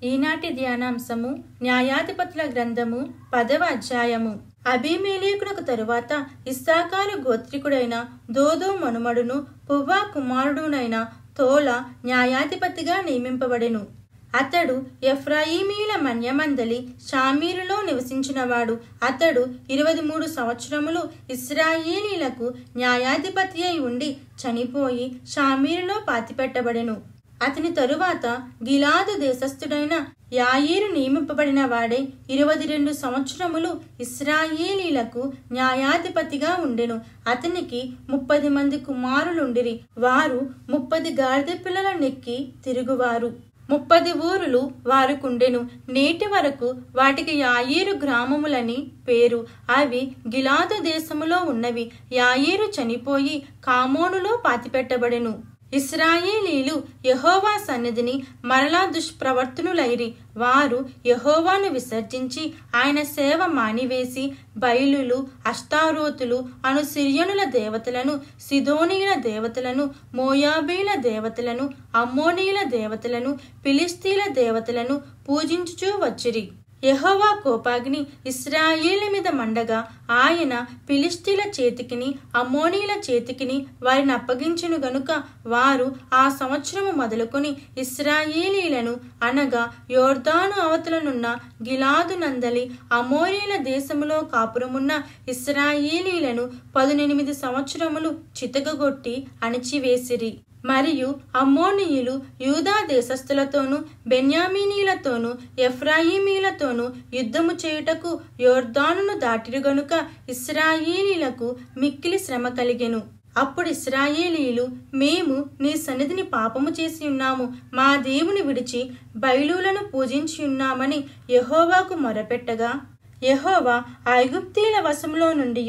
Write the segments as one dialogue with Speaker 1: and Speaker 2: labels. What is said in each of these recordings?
Speaker 1: ఈనాటి ధ్యానాంశము న్యాయాధిపతుల గ్రంథము 10వ అధ్యాయము. అబీమెలెకునకు తరువాత ఇస్సాకారు గోత్రికుడైన దోదో మనుమడును పువ్వా కుమారుడునైన తోల న్యాయాధిపతిగా నియమింపబడెను. అతడు ఎఫ్రాయిమీల మన్యమందలి షామీరులో నివసించినవాడు. అతడు 23 సంవత్సరములు ఇశ్రాయేలీలకు న్యాయాధిపతి అయి ఉండి చనిపోయి షామీరులో పాతిపెట్టబడెను. అతని తరువాత గిలాదు దేశస్థుడైన యాయీరు నియమింపబడిన వాడే 22 సంవత్సరములు ఇశ్రాయేలీలకు న్యాయాధిపతిగా ఉండెను. అతనికి 30 మంది కుమారులుండిరి. వారు 30 గాడిద పిల్లల నెక్కి తిరుగువారు. 30 ఊరులు వారుకుండెను. నేటి వరకు వాటికి యాయీరు గ్రామములని పేరు. అవి గిలాదు దేశములో ఉన్నవి. యాయీరు చనిపోయి కామోనులో పాతిపెట్టబడెను. ఇశ్రాయేలీలు యెహోవా సన్నిధిని మరలా దుష్ప్రవర్తనులైరి. వారు యెహోవాను విసర్జించి ఆయన సేవ మానివేసి బయలులు, అష్తారోతులు అను సిరియనుల దేవతలను, సిదోనీయుల దేవతలను, మోయాబీల దేవతలను, అమ్మోనీయుల దేవతలను, ఫిలిష్తీల దేవతలను పూజించుచూ వచ్చిరి. యెహోవా కోపాగ్ని ఇశ్రాయేలు మీద మండగా ఆయన ఫిలిష్తీల చేతికిని అమ్మోనీయుల చేతికిని వారిని అప్పగించెను గనుక వారు ఆ సంవత్సరము మొదలుకొని ఇశ్రాయేలీలను అనగా యోర్దాను అవతలనున్న గిలాదు నందలి అమోరీల దేశములో కాపురమున్న ఇశ్రాయేలీలను 18 సంవత్సరములు చితకగొట్టి అణిచివేసిరి. మరియు అమ్మోనీయులు యూదా దేశస్థులతోనూ బెన్యామీనీలతోనూ ఎఫ్రాయిమీలతోనూ యుద్ధము చేయుటకు యోర్దానును దాటిరు గనుక ఇశ్రాయేలీలకు మిక్కిలి శ్రమ కలిగెను. అప్పుడు ఇశ్రాయేలీలు, మేము నీ సన్నిధిని పాపము చేసి ఉన్నాము, మా దేవుని విడిచి బయలులను పూజించి ఉన్నామని యెహోవాకు మొరపెట్టగా యెహోవా ఐగుప్తీల వశములో నుండి,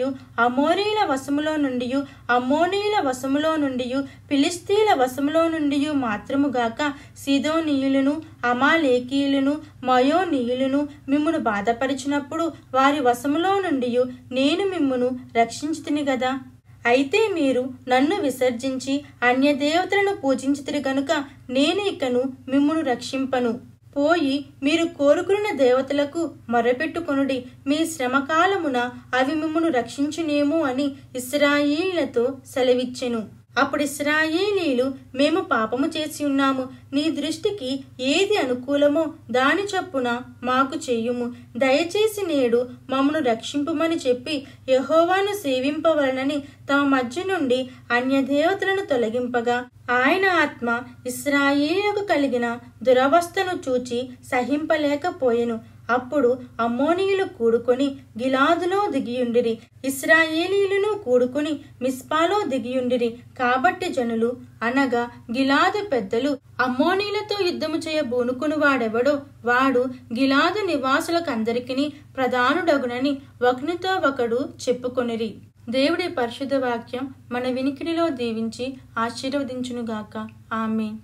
Speaker 1: అమోరీల వశములో నుండి, అమ్మోనీయుల వశములో నుండి, ఫిలిష్తీల వశములో నుండి మాత్రముగాక సిదోనీయులను, అమాలేకీయులను, మయోనీయులను మిమ్మును బాధపరిచినప్పుడు వారి వశములో నుండి నేను మిమ్మును రక్షించితిని గదా. అయితే మీరు నన్ను విసర్జించి అన్యదేవతలను పూజించితిరి గనుక నేను ఇకను మిమ్మును రక్షింపను. పోయి మీరు కోరుకున్న దేవతలకు మొరపెట్టుకొనుడి, మీ శ్రమకాలమున అవి మిమ్మును రక్షించునేమో అని ఇశ్రాయేలీలతో సెలవిచ్చెను. అప్పుడు ఇశ్రాయేలీలు, మేము పాపము చేసి ఉన్నాము, నీ దృష్టికి ఏది అనుకూలమో దాని చొప్పున మాకు చెయ్యుము, దయచేసి నేడు మమ్మను రక్షింపుమని చెప్పి యెహోవాను సేవింపవలనని తమ మధ్య నుండి అన్యదేవతలను తొలగింపగా ఆయన ఆత్మ ఇశ్రాయేలుకు కలిగిన దురవస్థను చూచి సహింపలేకపోయెను. అప్పుడు అమ్మోనీయులు కూడుకొని గిలాదులో దిగియుండిరి, ఇశ్రాయేలీయులను కూడుకొని మిస్పాలో దిగియుండిరి. కాబట్టి జనులు అనగా గిలాదు పెద్దలు అమ్మోనీయులతో యుద్ధము చేయ బూనుకుని వాడెవడో వాడు గిలాదు నివాసులకందరికిని ప్రధానుడగునని ఒకనితో ఒకడు చెప్పుకొనిరి. దేవుడి పరిశుద్ధ వాక్యం మన వినికిడిలో దీవించి ఆశీర్వదించునుగాక. ఆమేన్.